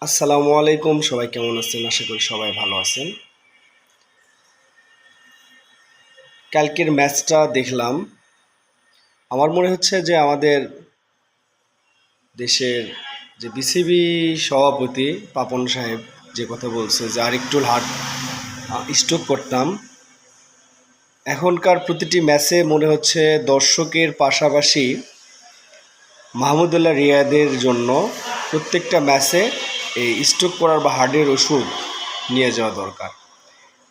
আসসালামু আলাইকুম। সবাই কেমন আছেন? আশা করি সবাই ভালো আছেন। কালকের ম্যাচটা দেখলাম। আমার মনে হচ্ছে যে আমাদের দেশের যে বিসিবি সভাপতি পাপন সাহেব যে কথা বলছে যে আরেকটু হার্ট স্ট্রোক করতাম। এখনকার প্রতিটি ম্যাচে মনে হচ্ছে দর্শকের পাশাপাশি মাহমুদুল্লাহ রিয়াদের জন্য প্রত্যেকটা ম্যাচে এই স্ট্রোক করার বা হার্টের ওষুধ নিয়ে যাওয়া দরকার।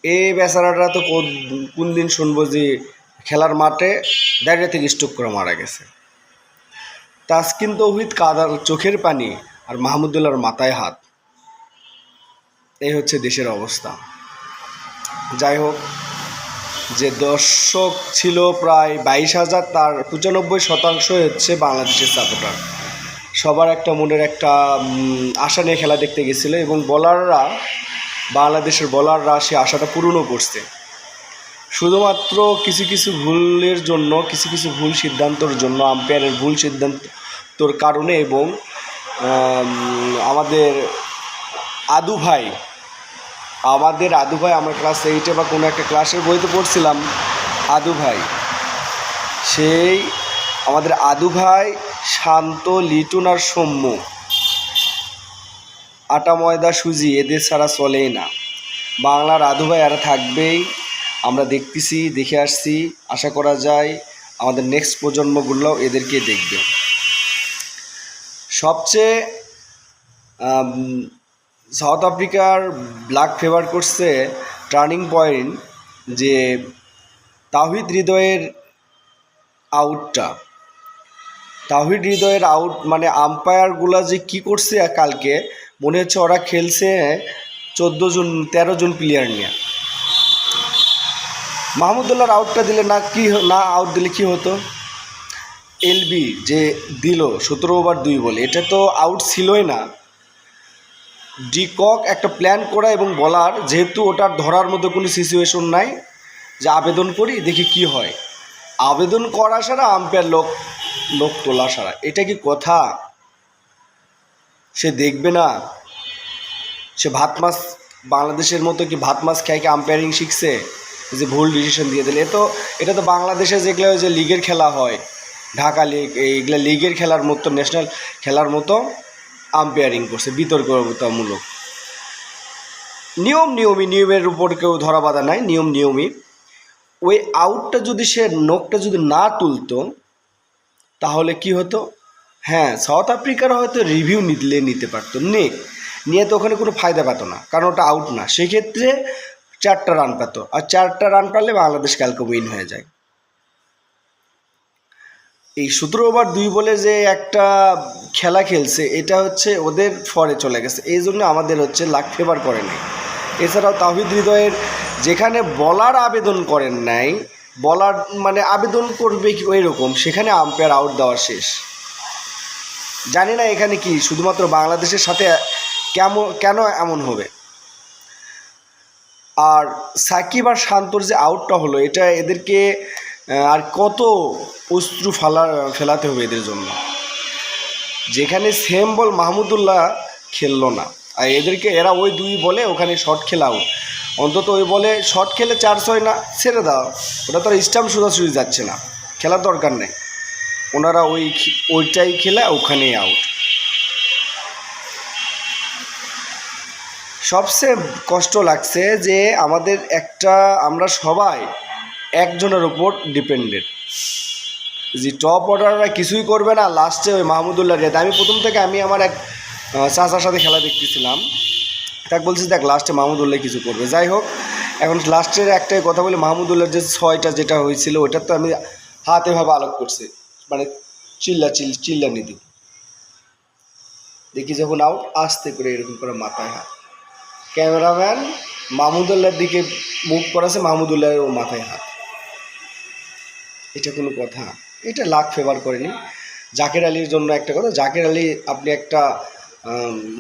এই বেচারাটা তো কোন দিন শুনবো যে খেলার মাঠে দাঁড়িয়ে থেকে স্ট্রোক করে মারা গেছে। তাসকিন তৌহিদ কাদার চোখের পানি আর মাহমুদুল্লাহর মাথায় হাত। এই হচ্ছে দেশের অবস্থা। যাই হোক, যে দর্শক ছিল প্রায় 22,000, তার 95% হচ্ছে বাংলাদেশের সাপোর্টার। সবার একটা মনের একটা আশা নিয়ে খেলা দেখতে গেছিলো এবং বাংলাদেশের বলাররা সে আশাটা পূরণও করছে। শুধুমাত্র কিছু কিছু ভুলের জন্য, কিছু কিছু ভুল সিদ্ধান্তর জন্য, আম্পায়ারের ভুল সিদ্ধান্তর কারণে এবং আমাদের আদু ভাই আমরা ক্লাস 8-এ বা কোনো একটা ক্লাসের বইতে পড়ছিলাম, আমাদের আদু ভাই শান্ত, লিটন আর সৌম্য, আটা ময়দা সুজি এদের ছাড়া চলেই না। বাংলার আদু ভাই এরা থাকবেই। আমরা দেখে আসছি। আশা করা যায় আমাদের নেক্সট প্রজন্মগুলো এদেরকে দেখবে। সবচেয়ে সাউথ আফ্রিকার ব্ল্যাক ফেভার করছে টার্নিং পয়েন্ট যে তাওহিদ হৃদয়ের আউট, মানে আম্পায়ারগুলা যে কি করছে কালকে, মনে হচ্ছে ওরা খেলছে 13 জন প্লেয়ার নিয়ে। মাহমুদুল্লাহর আউটটা দিলে না আউট দিলে কি হতো? এলবি যে দিল 17 ওভার 2 বলে, এটা তো আউট ছিলই না। ডিকক একটা প্ল্যান করা এবং বলার, যেহেতু ওটার ধরার মতো কোনো সিচুয়েশন নাই, যে আবেদন করি দেখি কি হয়। আবেদন করা ছাড়া আম্পায়ার লোক তোলা ছাড়া, এটা কি কথা? সে দেখবে না? সে বাংলাদেশের মতো কি ভাত মাছ খায় কি আম্পায়ারিং শিখছে যে ভুল ডিসিশন দিয়ে দিলে? এটা তো বাংলাদেশে যেগুলো যে লিগের খেলা হয়, ঢাকা লিগ, এইগুলো লিগের খেলার মতো, ন্যাশনাল খেলার মতো আম্পায়ারিং করছে, বিতর্কমূলক। নিয়মের উপর কেউ ধরা বাঁধা নাই, নিয়মই। ওই আউটটা যদি নখটা যদি না তুলতো তাহলে কি হতো? হ্যাঁ, সাউথ আফ্রিকার হয়তো রিভিউ নিতে পারতো, নিয়ে তো ওখানে কোনো ফায়দা পেত না, কারণ ওটা আউট না। সেক্ষেত্রে 4টা রান পেত, আর 4টা রান পারলে বাংলাদেশ কালকে উইন হয়ে যায়। এই 17 ওভার 2 বলে যে একটা খেলা খেলছে, এটা হচ্ছে ওদের ফরে চলে গেছে, এই জন্য আমাদের হচ্ছে লাক ফেভার করে নাই। এছাড়াও তাওহিদ হৃদয়ের যেখানে বলার আবেদন করেন নাই, বলার মানে আবেদন করবে কি ওই রকম, সেখানে আম্পায়ার আউট দেওয়া শেষ। জানি না এখানে কি শুধুমাত্র বাংলাদেশের সাথে কেন এমন হবে। আর সাকিব আর শান্তর যে আউটটা হলো, এটা এদেরকে আর কত অশ্রু ফেলাতে হবে এদের জন্য। যেখানে সেম বল মাহমুদুল্লাহ খেললো না, আর এরা ওই 2 বলে ওখানে শর্ট খেলা আউট। অন্তত ওই বলে শর্ট খেলে 4-6 না, ছেড়ে দাও, ওটা তো আর স্টাম্প সোজাসুজি যাচ্ছে না, খেলার দরকার নেই। ওনারা ওইটাই খেলে ওখানেই আউট। সবচেয়ে কষ্ট লাগছে যে আমরা সবাই একজনের উপর ডিপেন্ডেন্ট, যে টপ অর্ডাররা কিছুই করবে না, লাস্টে ওই মাহমুদুল্লাহ রিয়াদ। আমি প্রথম থেকে আমার এক চাচার সাথে খেলা দেখতেছিলাম, তাকে বলছি দেখ লাস্টে মাহমুদুল্লাহ কিছু করবে। যাই হোক, এখন লাস্টের একটাই কথা বলি, মাহমুদুল্লাহর যে 6টা যেটা হয়েছিল, ওটার তো আমি হাতে ভাবে আলোক করছি, মানে চিল্লা নিদি দেখি যখন আউট, আস্তে করে এরকম করে মাথায় হাত, ক্যামেরাম্যান মাহমুদুল্লাহর দিকে মুভ করাছে, মাহমুদুল্লাহের ও মাথায় হাত। এটা কোনো কথা? এটা লাক ফেভার করেনি। জাকের আলীর জন্য একটা কথা, জাকের আলী, আপনি একটা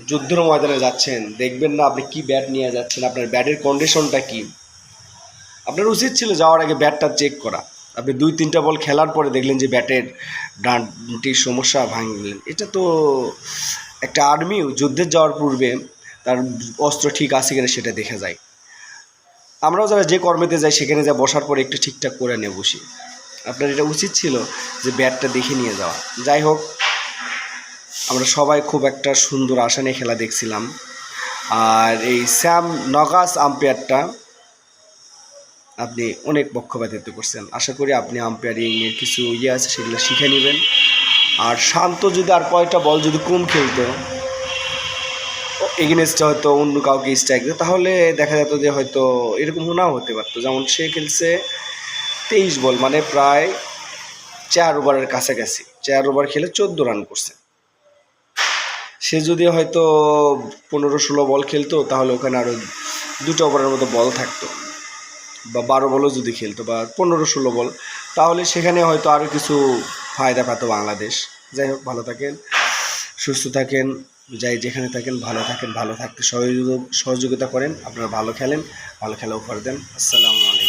যুদ্ধের ময়দানে যাচ্ছেন, দেখবেন না আপনি কি ব্যাট নিয়ে যাচ্ছেন, আপনার ব্যাটের কন্ডিশনটা কি। আপনার উচিত ছিল যাওয়ার আগে ব্যাটটা চেক করা। আপনি 2-3টা বল খেলার পরে দেখলেন যে ব্যাটের ডানটির সমস্যা, ভাঙলেন। এটা তো একটা আর্মিও যুদ্ধে যাওয়ার পূর্বে তার অস্ত্র ঠিক আছে কিনা সেটা দেখা যায়। আমরাও যারা যে কর্মেতে যাই সেখানে যা বসার পরে একটু ঠিকঠাক করে নিয়ে বসি। আপনার এটা উচিত ছিল যে ব্যাটটা দেখে নিয়ে যাওয়া। যাই হোক, আমরা সবাই খুব একটা সুন্দর আশা নিয়ে খেলা দেখছিলাম। আর এই স্যাম নগাস আম্পায়ারটা আপনি অনেক পক্ষপাতিত্ব করছেন। আশা করি আপনি আম্পায়ারিংয়ের কিছু আছে সেগুলো শিখে নেবেন। আর শান্ত যদি আর কয়েকটা বল যদি কম খেলতো, এগেনস্টে হয়তো অন্য কাউকে স্ট্রাইক দিত, তাহলে দেখা যেত যে হয়তো এরকম নাও হতে পারতো। যেমন সে খেলছে 23 বল, মানে প্রায় 4 ওভারের কাছাকাছি। 4 ওভার খেলে 14 রান করছে। সে যদি হয়তো 15-16 বল খেলতো তাহলে ওখানে আরও 2টা ওভারের মতো বল থাকতো, বা 12 বলও যদি খেলতো, বা 15-16 বল, তাহলে সেখানে হয়তো আরও কিছু ফায়দা পেত বাংলাদেশ। যাই হোক, ভালো থাকেন, সুস্থ থাকেন, যাই যেখানে থাকেন ভালো থাকেন, ভালো থাকতে সহযোগিতা করেন। আপনারা ভালো খেলেন, ভালো খেলা উপহার দেন। আসসালামু আলাইকুম।